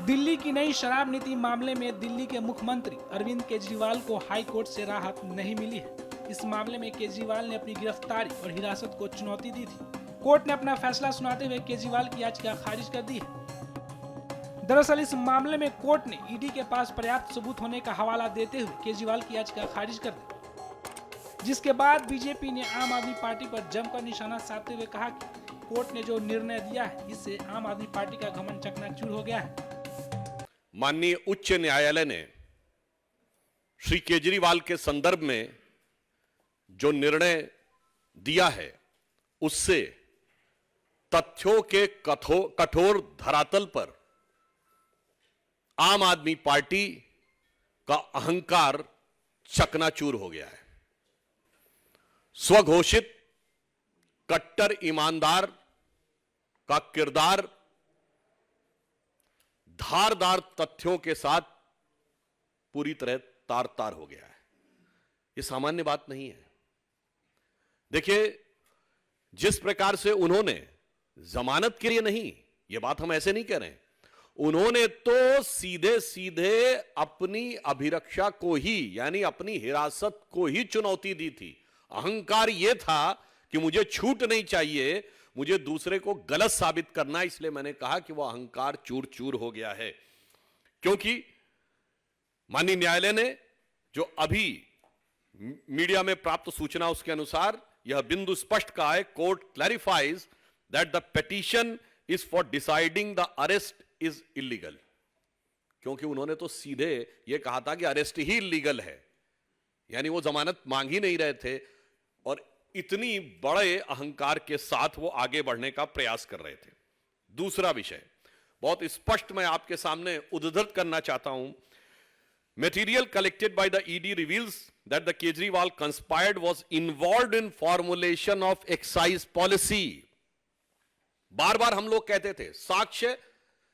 दिल्ली की नई शराब नीति मामले में दिल्ली के मुख्यमंत्री अरविंद केजरीवाल को हाई कोर्ट से राहत नहीं मिली है। इस मामले में केजरीवाल ने अपनी गिरफ्तारी और हिरासत को चुनौती दी थी। कोर्ट ने अपना फैसला सुनाते हुए केजरीवाल की याचिका खारिज कर दी है। दरअसल इस मामले में कोर्ट ने ईडी के पास पर्याप्त सबूत होने का हवाला देते हुए केजरीवाल की याचिका खारिज कर दी, जिसके बाद बीजेपी ने आम आदमी पार्टी पर जमकर निशाना साधते हुए कहा कि कोर्ट ने जो निर्णय दिया है इससे आम आदमी पार्टी का घमंड चकनाचूर हो गया है। माननीय उच्च न्यायालय ने श्री केजरीवाल के संदर्भ में जो निर्णय दिया है उससे तथ्यों के कठोर धरातल पर आम आदमी पार्टी का अहंकार चकनाचूर हो गया है। स्वघोषित कट्टर ईमानदार का किरदार धारदार तथ्यों के साथ पूरी तरह तार तार हो गया है। यह सामान्य बात नहीं है। देखिए, जिस प्रकार से उन्होंने जमानत के लिए नहीं, यह बात हम ऐसे नहीं कह रहे हैं, उन्होंने तो सीधे सीधे अपनी अभिरक्षा को ही, यानी अपनी हिरासत को ही चुनौती दी थी। अहंकार यह था कि मुझे छूट नहीं चाहिए, मुझे दूसरे को गलत साबित करना, इसलिए मैंने कहा कि वह अहंकार चूर चूर हो गया है। क्योंकि माननीय न्यायालय ने जो अभी मीडिया में प्राप्त सूचना उसके अनुसार यह बिंदु स्पष्ट कहा है, court clarifies that the petition is for deciding the arrest is illegal. क्योंकि उन्होंने तो सीधे यह कहा था कि अरेस्ट ही इलीगल है, यानी वो जमानत मांग ही नहीं रहे थे और इतनी बड़े अहंकार के साथ वो आगे बढ़ने का प्रयास कर रहे थे। दूसरा विषय बहुत स्पष्ट मैं आपके सामने उद्धृत करना चाहता हूं। Material collected by the ED reveals that the Kejriwal conspired was involved in formulation of excise policy. बार बार हम लोग कहते थे साक्ष्य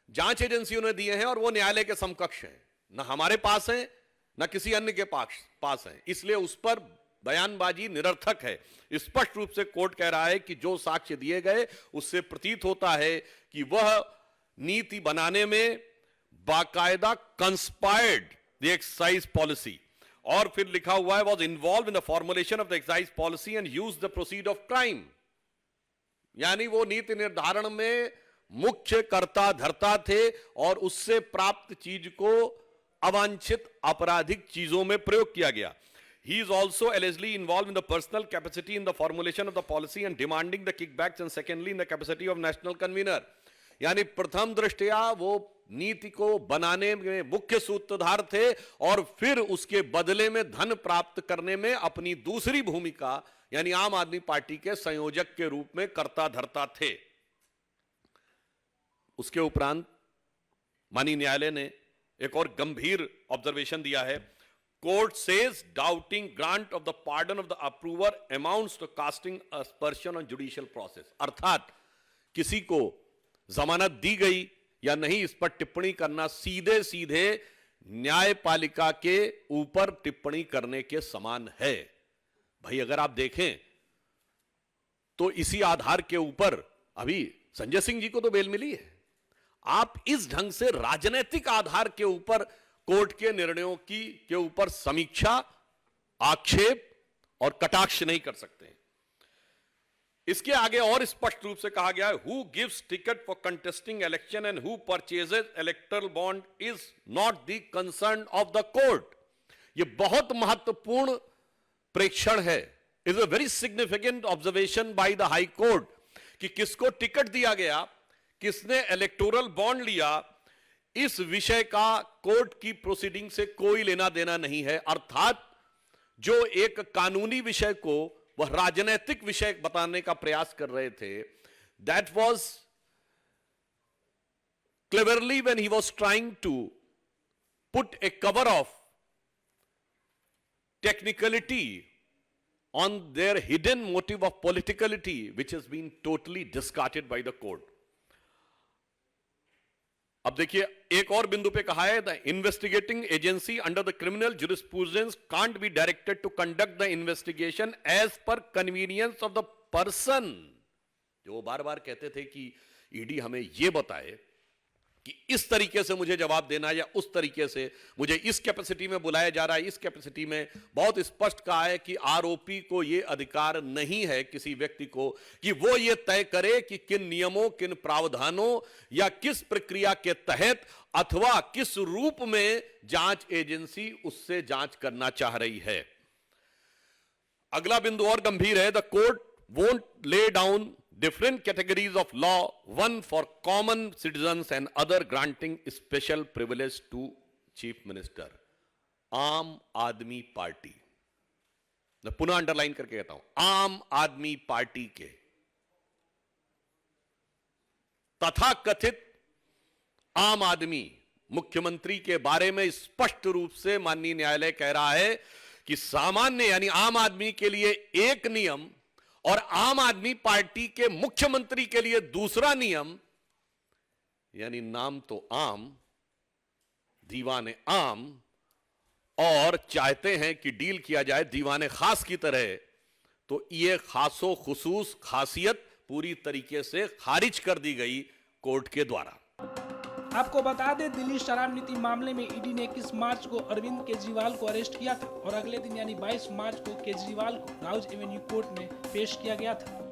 जांच एजेंसियों ने दिए हैं और वो न्यायालय के समकक्ष हैं, ना हमारे पास हैं ना किसी अन्य के पास हैं, इसलिए उस पर बयानबाजी निरर्थक है। स्पष्ट रूप से कोर्ट कह रहा है कि जो साक्ष्य दिए गए उससे प्रतीत होता है कि वह नीति बनाने में बाकायदा कंस्पायर्ड द एक्साइज पॉलिसी, और फिर लिखा हुआ है was involve in the formulation of the excise policy and use the proceed of crime. यानी वो नीति निर्धारण में मुख्य कर्ता धर्ता थे और उससे प्राप्त चीज को अवांछित आपराधिक चीजों में प्रयोग किया गया। He is also allegedly involved in the personal capacity in the formulation of the policy and demanding the kickbacks, and secondly in the capacity of national convener। यानी प्रथम दृष्टया वो नीति को बनाने में मुख्य सूत्रधार थे और फिर उसके बदले में धन प्राप्त करने में अपनी दूसरी भूमिका यानी आम आदमी पार्टी के संयोजक के रूप में कर्ता धर्ता थे। उसके उपरांत माननीय न्यायालय ने एक और गंभीर ऑब्जर्वेशन दिया है। Court says doubting grant of the pardon of the approver amounts to casting aspersion on judicial process। अर्थात किसी को जमानत दी गई या नहीं इस पर टिप्पणी करना सीधे सीधे न्यायपालिका के ऊपर टिप्पणी करने के समान है। भाई अगर आप देखें तो इसी आधार के ऊपर अभी संजय सिंह जी को तो बेल मिली है। आप इस ढंग से राजनीतिक आधार के ऊपर कोर्ट के निर्णयों के ऊपर समीक्षा, आक्षेप और कटाक्ष नहीं कर सकते। इसके आगे और स्पष्ट रूप से कहा गया है, who gives ticket for contesting election and who purchases electoral bond is not the concern of the court. यह बहुत महत्वपूर्ण प्रेक्षण है, is a very significant observation by the high court कि किसको टिकट दिया गया, किसने इलेक्टोरल बॉन्ड लिया, इस विषय का कोर्ट की प्रोसीडिंग से कोई लेना देना नहीं है। अर्थात जो एक कानूनी विषय को वह राजनीतिक विषय बताने का प्रयास कर रहे थे, that was cleverly when he was trying to put a cover of technicality on their hidden motive of politicality which has been totally discarded by the court. अब देखिए एक और बिंदु पे कहा है, the investigating agency under the criminal jurisprudence can't be directed to conduct the investigation as per convenience of the person. जो बार बार कहते थे कि ईडी हमें यह बताए कि इस तरीके से मुझे जवाब देना या उस तरीके से मुझे इस कैपेसिटी में बुलाया जा रहा है, इस कैपेसिटी में। बहुत स्पष्ट कहा है कि आरोपी को यह अधिकार नहीं है किसी व्यक्ति को कि वो ये तय करे कि किन नियमों, किन प्रावधानों या किस प्रक्रिया के तहत अथवा किस रूप में जांच एजेंसी उससे जांच करना चाह रही है। अगला बिंदु और गंभीर है। The court won't lay down different categories of law, one for common citizens and other granting special privilege to chief minister. आम आदमी पार्टी, मैं पुनः अंडरलाइन करके कहता हूं, आम आदमी पार्टी के तथा कथित आम आदमी मुख्यमंत्री के बारे में स्पष्ट रूप से माननीय न्यायालय कह रहा है कि सामान्य यानी आम आदमी के लिए एक नियम और आम आदमी पार्टी के मुख्यमंत्री के लिए दूसरा नियम, यानी नाम तो आम, दीवाने आम, और चाहते हैं कि डील किया जाए दीवाने खास की तरह, तो यह खासो खुसूस खासियत पूरी तरीके से खारिज कर दी गई कोर्ट के द्वारा। आपको बता दें, दिल्ली शराब नीति मामले में ईडी ने 21 मार्च को अरविंद केजरीवाल को अरेस्ट किया था और अगले दिन यानी 22 मार्च को केजरीवाल को राउज एवेन्यू कोर्ट में पेश किया गया था।